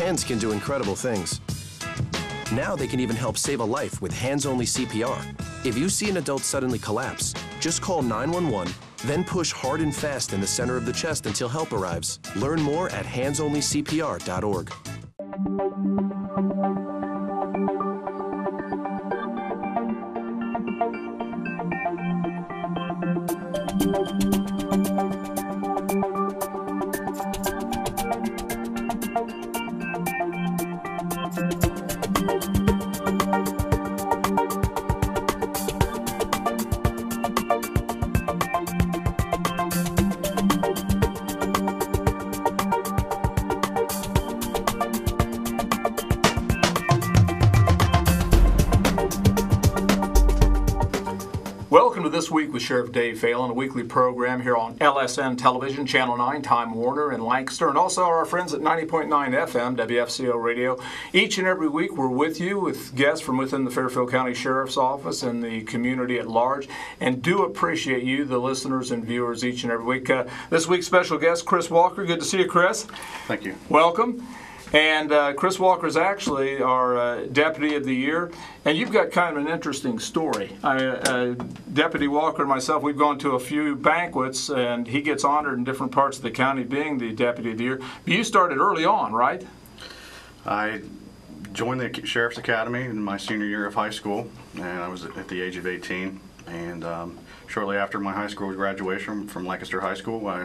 Hands can do incredible things. Now they can even help save a life with hands-only CPR. If you see an adult suddenly collapse, just call 911, then push hard and fast in the center of the chest until help arrives. Learn more at handsonlycpr.org. Welcome to This Week with Sheriff Dave Phalen, a weekly program here on LSN Television, Channel 9, Time Warner in Lancaster, and also our friends at 90.9 FM, WFCO Radio. Each and every week we're with you with guests from within the Fairfield County Sheriff's Office and the community at large, and do appreciate you, the listeners and viewers, each and every week. This week's special guest, Chris Walker. Good to see you, Chris. Thank you. Welcome. And Chris Walker is actually our Deputy of the Year, and you've got kind of an interesting story. Deputy Walker and myself, we've gone to a few banquets, and he gets honored in different parts of the county being the Deputy of the Year. But you started early on, right? I joined the Sheriff's Academy in my senior year of high school, and I was at the age of 18. And shortly after my high school graduation from Lancaster High School, I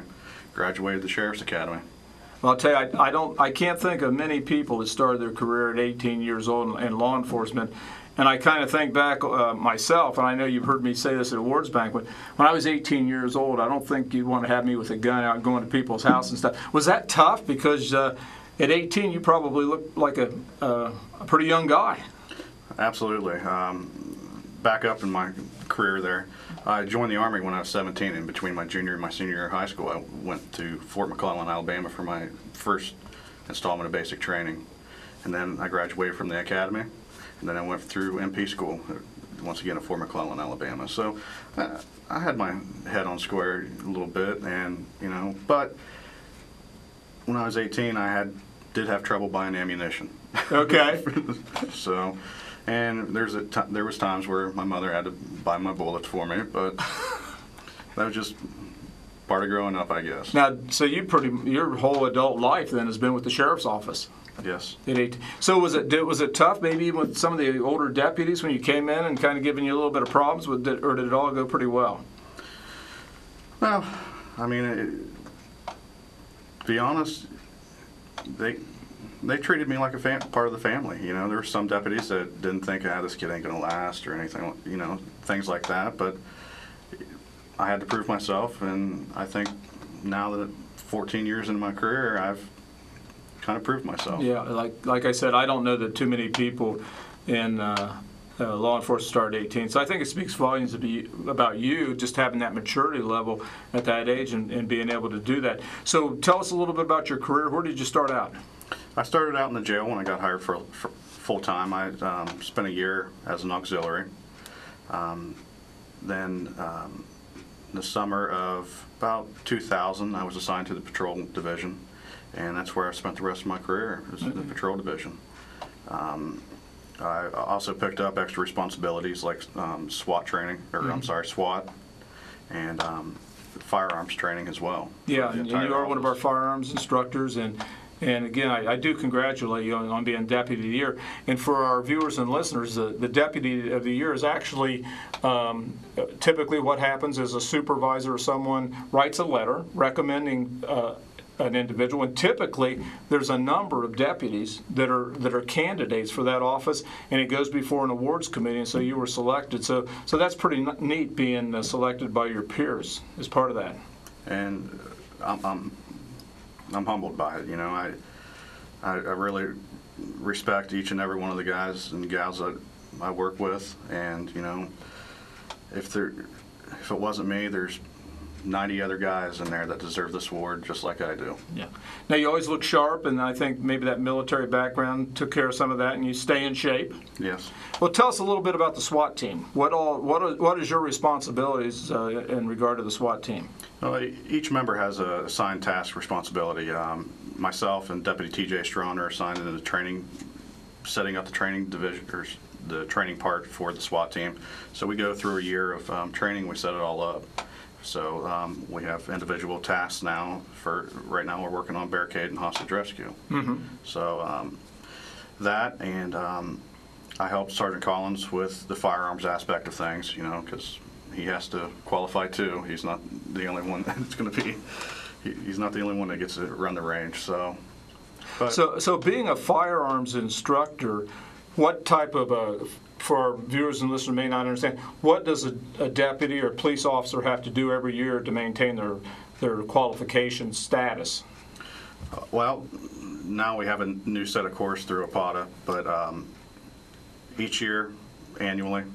graduated the Sheriff's Academy. Well, I'll tell you, I can't think of many people that started their career at 18 years old in law enforcement. And I kind of think back myself, and I know you've heard me say this at awards banquet. When I was 18 years old, I don't think you'd want to have me with a gun out going to people's house and stuff. Was that tough? Because at 18, you probably looked like a pretty young guy. Absolutely. Back up in my career there, I joined the Army when I was 17, and between my junior and my senior year of high school, I went to Fort McClellan, Alabama for my first installment of basic training. And then I graduated from the academy, and then I went through MP school, once again at Fort McClellan, Alabama. So I had my head on square a little bit, and but when I was 18, I did have trouble buying ammunition. Okay. So. And there was times where my mother had to buy my bullets for me, but that was just part of growing up, I guess. Now, so your whole adult life then has been with the sheriff's office. Yes. So was it tough, maybe even with some of the older deputies when you came in and kind of giving you a little bit of problems, or did it all go pretty well? Well, I mean, to be honest, they treated me like a part of the family. There were some deputies that didn't think, this kid ain't going to last or anything, things like that. But I had to prove myself, and I think now that 14 years into my career, I've kind of proved myself. Yeah, like I said, I don't know that too many people in law enforcement start at 18. So I think it speaks volumes about you just having that maturity level at that age and being able to do that. So tell us a little bit about your career. Where did you start out? I started out in the jail when I got hired for full-time. I spent a year as an auxiliary. Then the summer of about 2000, I was assigned to the patrol division, and that's where I spent the rest of my career, was in the patrol division. I also picked up extra responsibilities like SWAT training, SWAT, and firearms training as well. Yeah, and you are one of our firearms instructors, and again, I do congratulate you on being Deputy of the Year. And for our viewers and listeners, the Deputy of the Year is actually typically what happens is a supervisor or someone writes a letter recommending an individual, and typically there's a number of deputies that are candidates for that office, and it goes before an awards committee, and so you were selected. So that's pretty neat being selected by your peers as part of that. And I'm humbled by it. I really respect each and every one of the guys and gals that I work with, and if it wasn't me, there's 90 other guys in there that deserve this award just like I do. Yeah. Now you always look sharp, and I think maybe that military background took care of some of that, and you stay in shape. Yes. Well, tell us a little bit about the SWAT team. What is your responsibilities in regard to the SWAT team? Well, each member has a assigned task responsibility. myself and Deputy T.J. Strawn are assigned into the training, setting up the training division, or the training part for the SWAT team. So we go through a year of training, we set it all up. So we have individual tasks now. Right now we're working on barricade and hostage rescue. So that, and I helped Sergeant Collins with the firearms aspect of things, you know, because he has to qualify too. He's not the only one that's going to be, he's not the only one that gets to run the range. So, so being a firearms instructor, what type of for our viewers and listeners may not understand, what does a deputy or police officer have to do every year to maintain their qualification status? Well, now we have a new set of course through APATA, but each year, annually,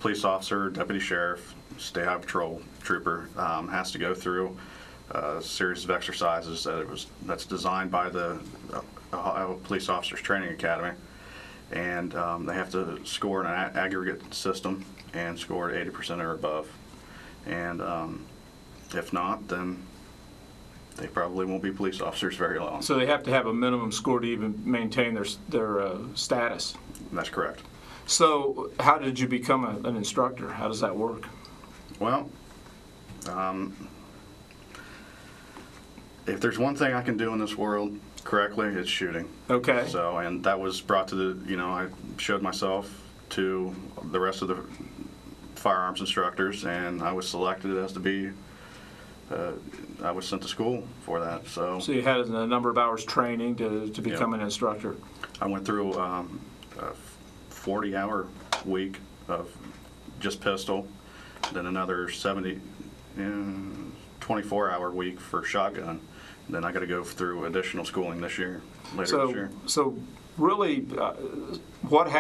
police officer, deputy sheriff, state highway patrol trooper has to go through a series of exercises that's designed by the Ohio Police Officers Training Academy. And they have to score in an aggregate system and score at 80% or above. And if not, then they probably won't be police officers very long. So they have to have a minimum score to even maintain their status. That's correct. So how did you become an instructor? How does that work? Well, if there's one thing I can do in this world correctly, it's shooting. Okay. So, and that was brought to the, you know, I showed myself to the rest of the firearms instructors, and I was selected as to be, I was sent to school for that. So you had a number of hours training to become an instructor. I went through a 40-hour week of just pistol, then another 24-hour week for shotgun. Then I got to go through additional schooling this year, later this year. So really, what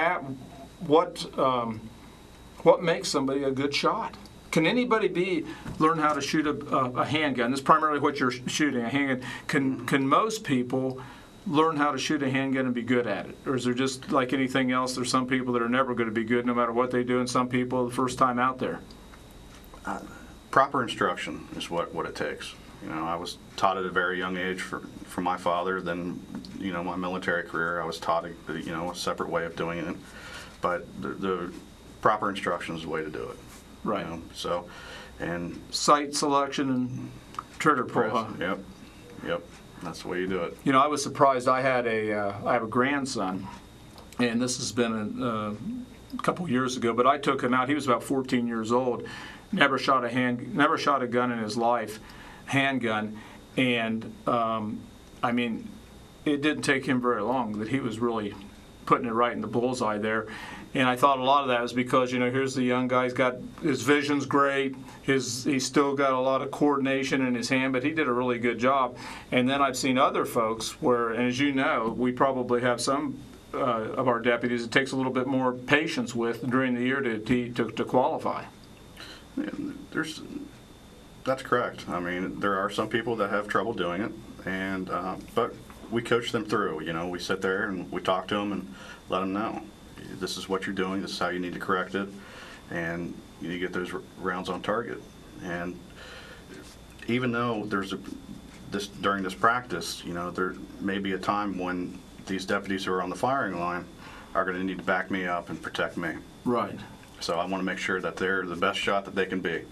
makes somebody a good shot? Can anybody learn how to shoot a handgun? That's primarily what you're shooting, a handgun. Can most people learn how to shoot a handgun and be good at it? Or is there just like anything else, there's some people that are never going to be good no matter what they do, and some people the first time out there? Proper instruction is what it takes. You know, I was taught at a very young age from my father. Then, you know, my military career, I was taught a separate way of doing it. But the proper instruction is the way to do it. Right. You know? So, and sight selection and trigger pull. Huh? Yep. That's the way you do it. You know, I was surprised. I have a grandson, and this has been a couple years ago. But I took him out. He was about 14 years old. Never shot a gun in his life. Handgun, and I mean, it didn't take him very long that he was really putting it right in the bullseye there. And I thought a lot of that was because, you know, here's the young guy, he's got his vision's great, he's still got a lot of coordination in his hand, but he did a really good job. And then I've seen other folks where, and as you know, we probably have some of our deputies it takes a little bit more patience with during the year to qualify. Yeah, that's correct. I mean, there are some people that have trouble doing it, and but we coach them through. You know, we sit there and we talk to them and let them know this is what you're doing, this is how you need to correct it, and you get those rounds on target. And even though during this practice, you know, there may be a time when these deputies who are on the firing line are going to need to back me up and protect me. Right. So I want to make sure that they're the best shot that they can be.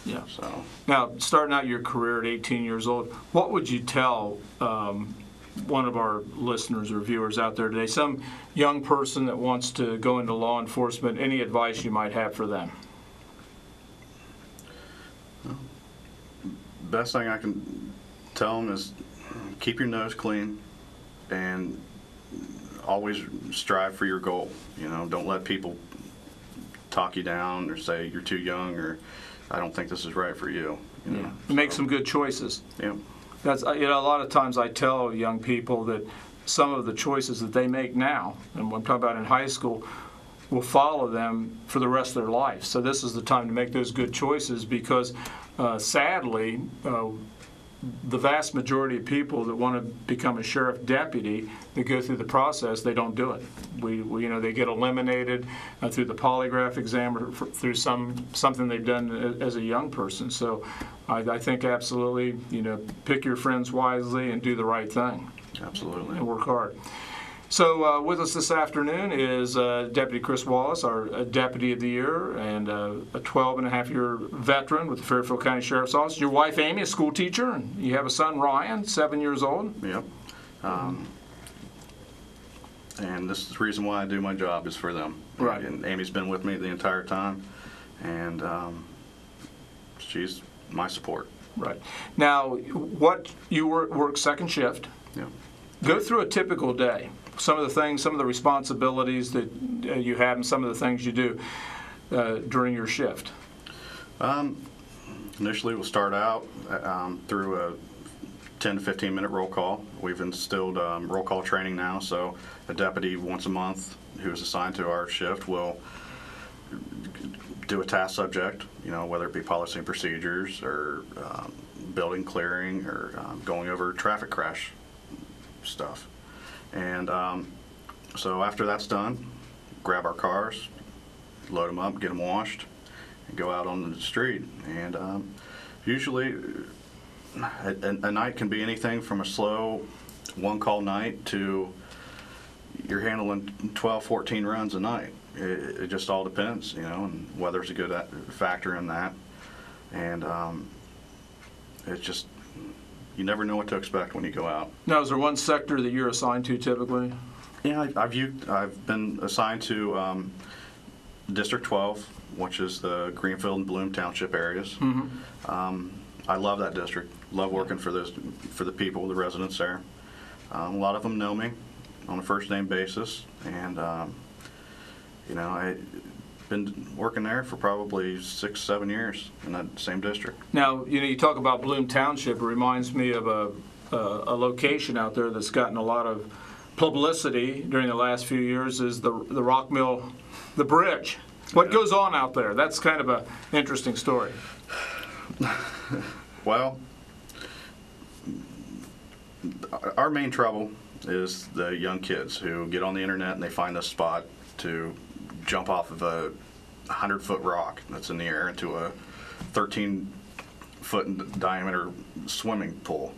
Yeah. So now, starting out your career at 18 years old, what would you tell one of our listeners or viewers out there today, some young person that wants to go into law enforcement, any advice you might have for them? Best thing I can tell them is keep your nose clean and always strive for your goal. You know, don't let people talk you down or say you're too young or I don't think this is right for you. You know? Make some good choices. Yeah. That's, you know, a lot of times I tell young people that some of the choices that they make now, and what I'm talking about in high school, will follow them for the rest of their life. So this is the time to make those good choices because sadly, the vast majority of people that want to become a sheriff deputy that go through the process, they don't do it. They get eliminated through the polygraph exam or through something they've done as a young person. So I think absolutely, pick your friends wisely and do the right thing. Absolutely. And work hard. So with us this afternoon is Deputy Chris Wallace, our Deputy of the Year, and a 12-and-a-half-year veteran with the Fairfield County Sheriff's Office. Your wife, Amy, a school teacher, and you have a son, Ryan, 7 years old. Yep. And this is the reason why I do my job is for them. Right. And Amy's been with me the entire time, and she's my support. Right. Now, you work second shift. Yeah. Go through a typical day. Some of the responsibilities that you have and some of the things you do during your shift. Initially, we'll start out through a 10 to 15 minute roll call. We've instilled roll call training now, so a deputy once a month who is assigned to our shift will do a task subject, whether it be policy and procedures or building clearing or going over traffic crash stuff. And so after that's done, grab our cars, load them up, get them washed, and go out on the street. And usually a night can be anything from a slow one-call night to you're handling 12, 14 runs a night. It just all depends, and weather's a good factor in that. And it's just, you never know what to expect when you go out. Now, is there one sector that you're assigned to typically? Yeah, I've been assigned to District 12, which is the Greenfield and Bloom Township areas. Mm-hmm. I love that district. Love working for the people, the residents there. A lot of them know me on a first name basis, and I've been working there for probably 6, 7 years in that same district. Now, you talk about Bloom Township. It reminds me of a location out there that's gotten a lot of publicity during the last few years is the Rock Mill, the bridge. What goes on out there? That's kind of an interesting story. Well, our main trouble is the young kids who get on the internet and they find this spot to jump off of a 100-foot rock that's in the air into a 13-foot in diameter swimming pool.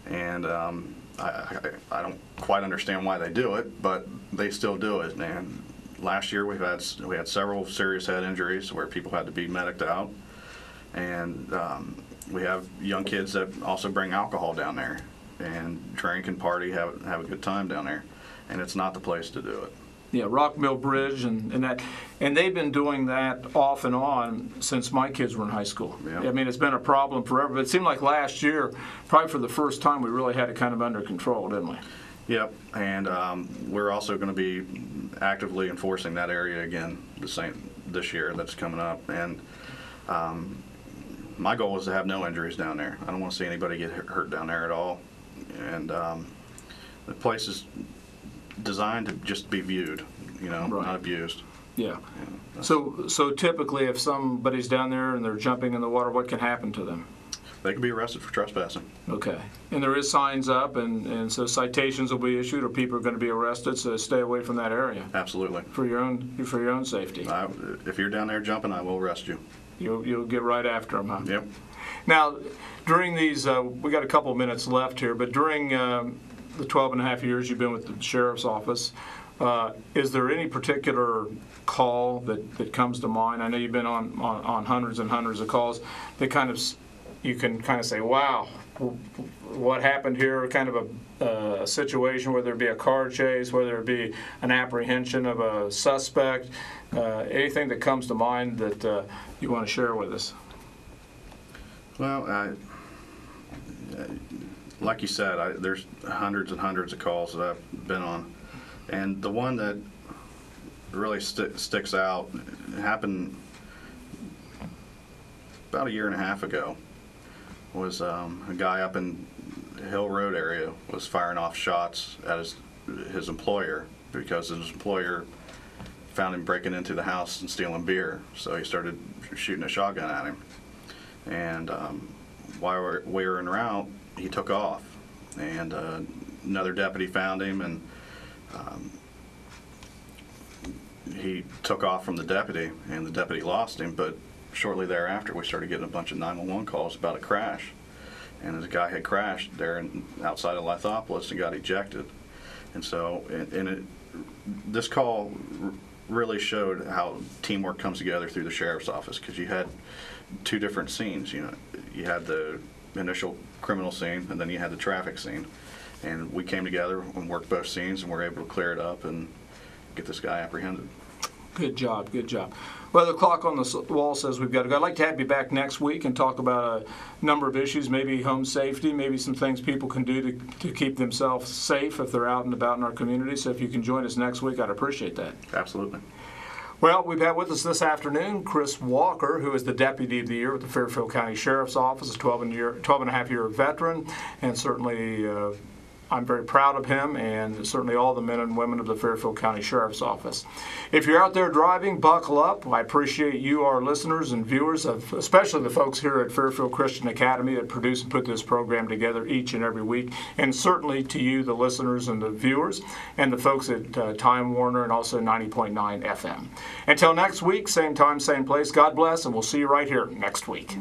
And I don't quite understand why they do it, but they still do it. And last year we had several serious head injuries where people had to be mediced out. And we have young kids that also bring alcohol down there and drink and party, have a good time down there. And it's not the place to do it. Yeah, Rock Mill Bridge and that, and they've been doing that off and on since my kids were in high school. Yeah. I mean, it's been a problem forever, but it seemed like last year, probably for the first time, we really had it kind of under control, didn't we? Yep, and we're also going to be actively enforcing that area again this year that's coming up. And my goal is to have no injuries down there. I don't want to see anybody get hurt down there at all. And the place is designed to just be viewed, right. Not abused. Yeah. So typically, if somebody's down there and they're jumping in the water, what can happen to them? They can be arrested for trespassing. Okay. And there is signs up, and so citations will be issued, or people are going to be arrested. So stay away from that area. Absolutely. For your own safety. If you're down there jumping, I will arrest you. You'll get right after them, huh? Yep. Now, during these, we got a couple of minutes left here, but during the 12-and-a-half years you've been with the sheriff's office, is there any particular call that comes to mind? I know you've been on hundreds and hundreds of calls that you can kind of say, wow, what happened here? Kind of a situation, whether it be a car chase, whether it be an apprehension of a suspect, anything that comes to mind that you want to share with us? Well, like you said, there's hundreds and hundreds of calls that I've been on, and the one that really sticks out happened about a year and a half ago. Was a guy up in Hill Road area was firing off shots at his employer because his employer found him breaking into the house and stealing beer, so he started shooting a shotgun at him. And while we were en route, he took off, and another deputy found him, and he took off from the deputy, and the deputy lost him. But shortly thereafter, we started getting a bunch of 911 calls about a crash, and the guy had crashed there outside of Lithopolis and got ejected. And so, this call really showed how teamwork comes together through the sheriff's office, because you had two different scenes. You had the initial criminal scene, and then you had the traffic scene, and we came together and worked both scenes, and were able to clear it up and get this guy apprehended. Good job, good job. Well, the clock on the wall says we've got to go. I'd like to have you back next week and talk about a number of issues, maybe home safety, maybe some things people can do to keep themselves safe if they're out and about in our community. So if you can join us next week, I'd appreciate that. Absolutely. Well, we've had with us this afternoon Chris Walker, who is the Deputy of the Year with the Fairfield County Sheriff's Office, a 12-and-a-half-year veteran, and certainly I'm very proud of him, and certainly all the men and women of the Fairfield County Sheriff's Office. If you're out there driving, buckle up. I appreciate you, our listeners and viewers, especially the folks here at Fairfield Christian Academy that produce and put this program together each and every week, and certainly to you, the listeners and the viewers, and the folks at Time Warner and also 90.9 FM. Until next week, same time, same place, God bless, and we'll see you right here next week.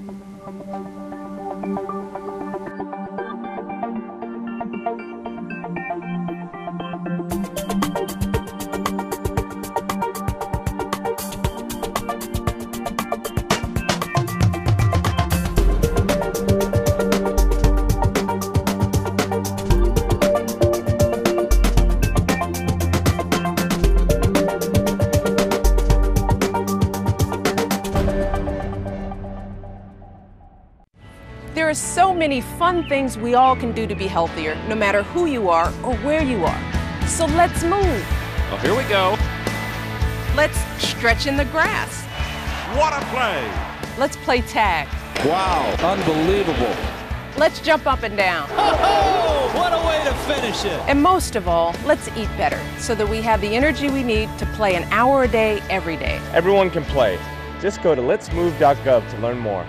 There are so many fun things we all can do to be healthier, no matter who you are or where you are. So let's move. Oh, here we go. Let's stretch in the grass. What a play! Let's play tag. Wow, unbelievable. Let's jump up and down. Oh, what a way to finish it. And most of all, let's eat better so that we have the energy we need to play an hour a day, every day. Everyone can play. Just go to letsmove.gov to learn more.